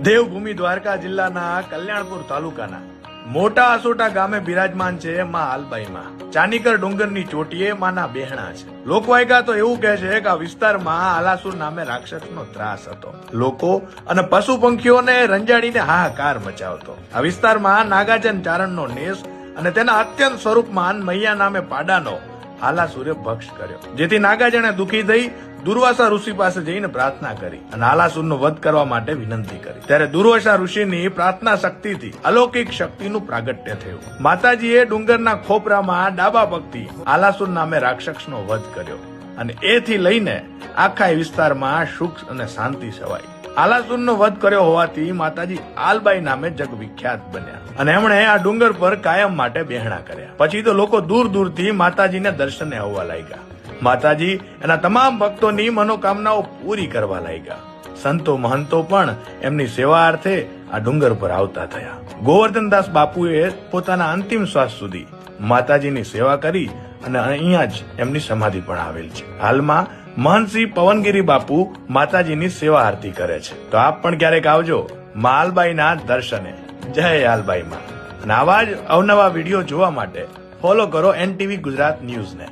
દેવભૂમિ દ્વારકા જિલ્લાના કલ્યાણપુર તાલુકાના મોટા આસોટા ગામે બિરાજમાન છે માં હાલબાઈમાં. ચાનીકર ડુંગરની ચોટીએ માના બેહણા છે. લોકવાયકા તો એવું કહે છે કે આ વિસ્તારમાં આલાસુર નામે રાક્ષસનો ત્રાસ હતો. લોકો અને પશુ પંખીઓને રંજાડીને હાહાકાર મચાવતો. આ વિસ્તારમાં નાગાજન ચારણનો નેસ અને તેના અત્યંત સ્વરૂપમાન મૈયા નામે પાડાનો આલાસુરે ભક્ષ કર્યો, જેથી નાગાજણે દુખી થઈ દુર્વાસા ઋષિ પાસે જઈને પ્રાર્થના કરી અને આલાસુરનો વધ કરવા માટે વિનંતી કરી. ત્યારે દુર્વાસા ઋષિની પ્રાર્થના શક્તિથી અલૌકિક શક્તિનું પ્રાગટ્ય થયું. માતાજીએ ડુંગરના ખોપરામાં ડાબા પગથી આલાસુર નામે રાક્ષસનો વધ કર્યો અને એથી લઈને આખા વિસ્તારમાં સુખ અને શાંતિ છવાઈ. આલાસુરનો વધ કર્યો હોવાથી માતાજી આલબાઈ નામે જગ વિખ્યાત બન્યા અને એમણે આ ડુંગર પર કાયમ માટે બેહણા કર્યા. પછી તો લોકો દૂર દૂરથી માતાજીને દર્શને આવવા લાગ્યા. માતાજી એના તમામ ભક્તોની મનોકામનાઓ પૂરી કરવા લાગ્યા. સંતો મહંતો પણ એમની સેવા અર્થે આ ડુંગર પર આવતા થયા. ગોવર્ધનદાસ બાપુએ પોતાના અંતિમ શ્વાસ સુધી માતાજીની સેવા કરી અને અહીંયા જ એમની સમાધિ પણ આવેલ છે. હાલમાં મહંતશ્રી પવનગીરી બાપુ માતાજીની સેવા આરતી કરે છે. તો આપ પણ ક્યારેક આવજો માં હાલબાઈના દર્શને. જય હાલબાઈમાં. અને આવા જ અવનવા વિડીયો જોવા માટે ફોલો કરો NTV ગુજરાત ન્યૂઝને.